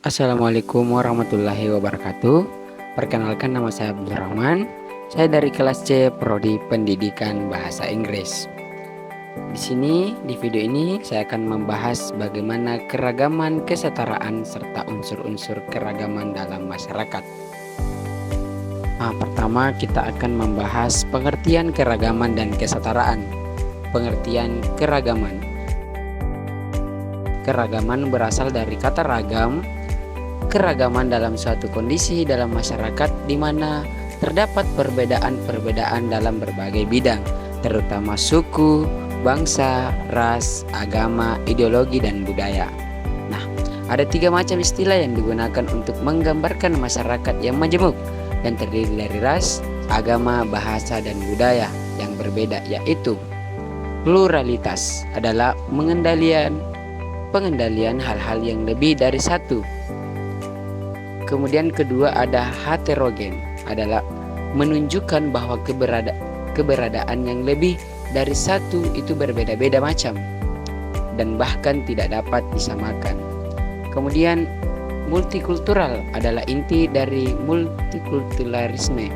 Assalamualaikum warahmatullahi wabarakatuh. Perkenalkan, nama saya Abdurrahman. Saya dari kelas C Prodi Pendidikan Bahasa Inggris. Di sini, di video ini saya akan membahas bagaimana keragaman, kesetaraan serta unsur-unsur keragaman dalam masyarakat. Pertama kita akan membahas pengertian keragaman dan kesetaraan. Pengertian keragaman. Keragaman berasal dari kata ragam. Keragaman dalam suatu kondisi dalam masyarakat di mana terdapat perbedaan-perbedaan dalam berbagai bidang, terutama suku, bangsa, ras, agama, ideologi, dan budaya. Nah, ada 3 macam istilah yang digunakan untuk menggambarkan masyarakat yang majemuk dan terdiri dari ras, agama, bahasa, dan budaya yang berbeda, yaitu pluralitas adalah pengendalian hal-hal yang lebih dari satu. Kemudian kedua ada heterogen, adalah menunjukkan bahwa keberadaan yang lebih dari satu itu berbeda-beda macam dan bahkan tidak dapat disamakan. Kemudian multikultural adalah inti dari multikulturalisme,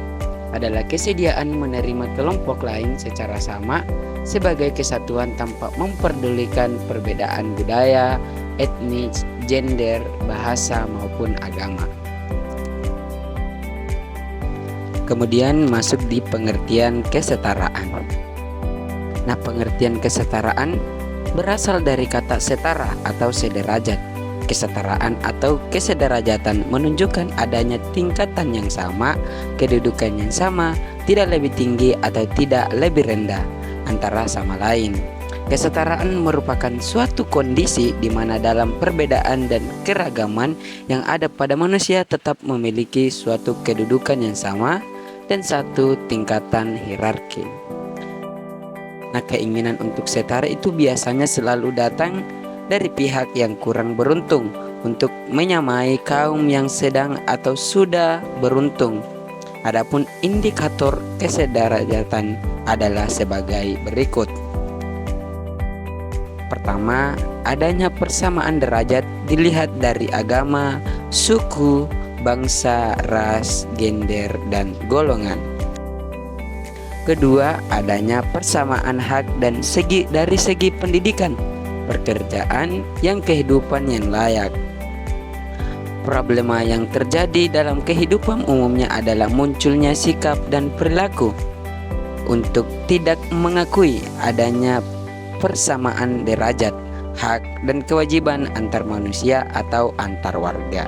adalah kesediaan menerima kelompok lain secara sama sebagai kesatuan tanpa memperdulikan perbedaan budaya, etnis, gender, bahasa maupun agama. Kemudian masuk di pengertian kesetaraan. Nah, pengertian kesetaraan berasal dari kata setara atau sederajat. Kesetaraan atau kesederajatan menunjukkan adanya tingkatan yang sama, kedudukan yang sama, tidak lebih tinggi atau tidak lebih rendah antara sama lain. Kesetaraan merupakan suatu kondisi di mana dalam perbedaan dan keragaman yang ada pada manusia tetap memiliki suatu kedudukan yang sama dan satu tingkatan hierarki. Nah, keinginan untuk setara itu biasanya selalu datang dari pihak yang kurang beruntung untuk menyamai kaum yang sedang atau sudah beruntung. Adapun indikator kesederajatan adalah sebagai berikut. Pertama, adanya persamaan derajat dilihat dari agama, suku, bangsa, ras, gender, dan golongan. Kedua, adanya persamaan hak dan dari segi pendidikan, pekerjaan, yang kehidupan yang layak. Problema yang terjadi dalam kehidupan umumnya adalah munculnya sikap dan perilaku untuk tidak mengakui adanya persamaan derajat, hak, dan kewajiban antar manusia atau antar warga.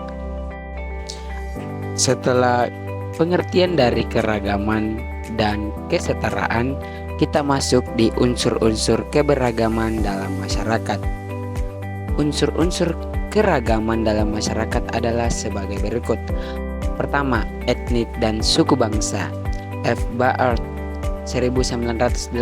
Setelah pengertian dari keragaman dan kesetaraan, kita masuk di unsur-unsur keberagaman dalam masyarakat. Unsur-unsur keragaman dalam masyarakat adalah sebagai berikut. Pertama, etnik dan suku bangsa. F. Baart 1988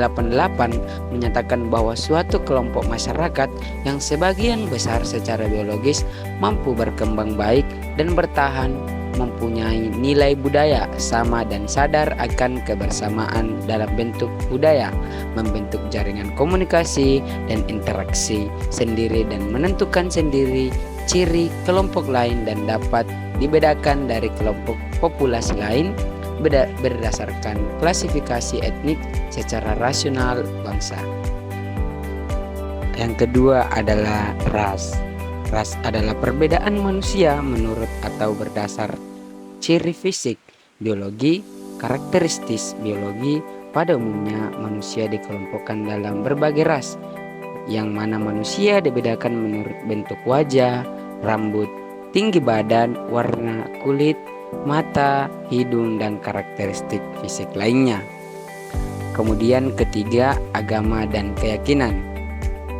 menyatakan bahwa suatu kelompok masyarakat yang sebagian besar secara biologis mampu berkembang baik dan bertahan, mempunyai nilai budaya sama dan sadar akan kebersamaan dalam bentuk budaya, membentuk jaringan komunikasi dan interaksi sendiri dan menentukan sendiri ciri kelompok lain dan dapat dibedakan dari kelompok populasi lain berdasarkan klasifikasi etnik secara rasional bangsa. Yang kedua adalah ras. Ras adalah perbedaan manusia menurut atau berdasar ciri fisik, biologi, karakteristik biologi. Pada umumnya manusia dikelompokkan dalam berbagai ras, yang mana manusia dibedakan menurut bentuk wajah, rambut, tinggi badan, warna kulit, mata, hidung, dan karakteristik fisik lainnya. Kemudian ketiga, agama dan keyakinan.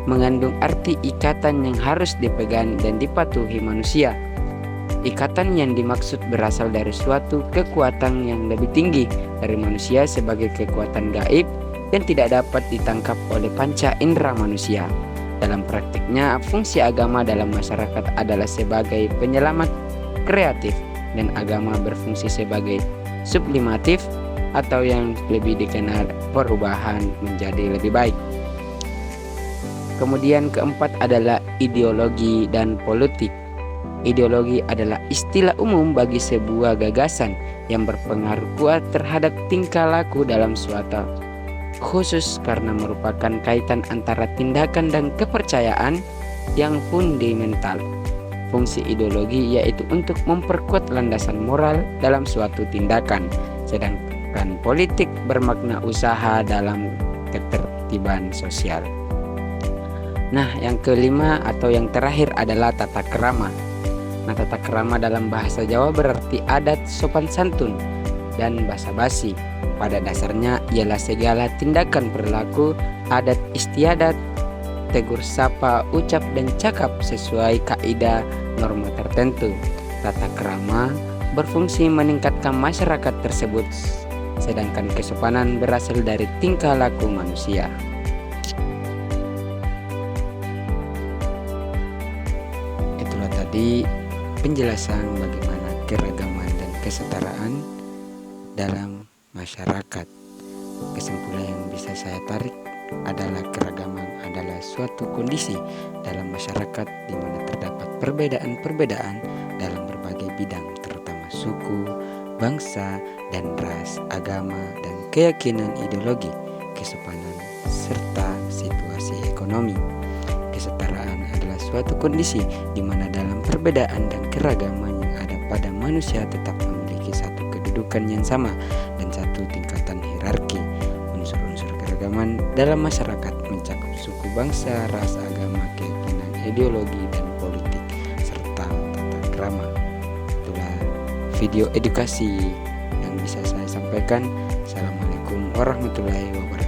Mengandung arti ikatan yang harus dipegang dan dipatuhi manusia. Ikatan yang dimaksud berasal dari suatu kekuatan yang lebih tinggi dari manusia sebagai kekuatan gaib yang tidak dapat ditangkap oleh panca indera manusia. Dalam praktiknya, fungsi agama dalam masyarakat adalah sebagai penyelamat kreatif dan agama berfungsi sebagai sublimatif atau yang lebih dikenal perubahan menjadi lebih baik. Kemudian keempat adalah ideologi dan politik. Ideologi adalah istilah umum bagi sebuah gagasan yang berpengaruh kuat terhadap tingkah laku dalam suatu khusus karena merupakan kaitan antara tindakan dan kepercayaan yang fundamental. Fungsi ideologi yaitu untuk memperkuat landasan moral dalam suatu tindakan, sedangkan politik bermakna usaha dalam ketertiban sosial. Nah, yang kelima atau yang terakhir adalah tata krama. Nah, tata krama dalam bahasa Jawa berarti adat, sopan santun, dan basa-basi. Pada dasarnya ialah segala tindakan perilaku, adat istiadat, tegur sapa, ucap dan cakap sesuai kaidah norma tertentu. Tata krama berfungsi meningkatkan masyarakat tersebut, sedangkan kesopanan berasal dari tingkah laku manusia. Itulah tadi penjelasan bagaimana keragaman dan kesetaraan dalam masyarakat. Kesimpulan yang bisa saya tarik adalah keragaman adalah suatu kondisi dalam masyarakat di mana terdapat perbedaan-perbedaan dalam berbagai bidang, terutama suku, bangsa, dan ras, agama, dan keyakinan, ideologi, kesopanan, serta situasi ekonomi. Kesetaraan adalah suatu kondisi di mana dalam perbedaan dan keragaman yang ada pada manusia tetap memiliki satu kedudukan yang sama dan satu tingkatan hierarki. Unsur-unsur keragaman dalam masyarakat mencakup suku, bangsa, ras, agama, keyakinan, ideologi, dan politik, serta tata krama. Itulah video edukasi yang bisa saya sampaikan. Assalamualaikum warahmatullahi wabarakatuh.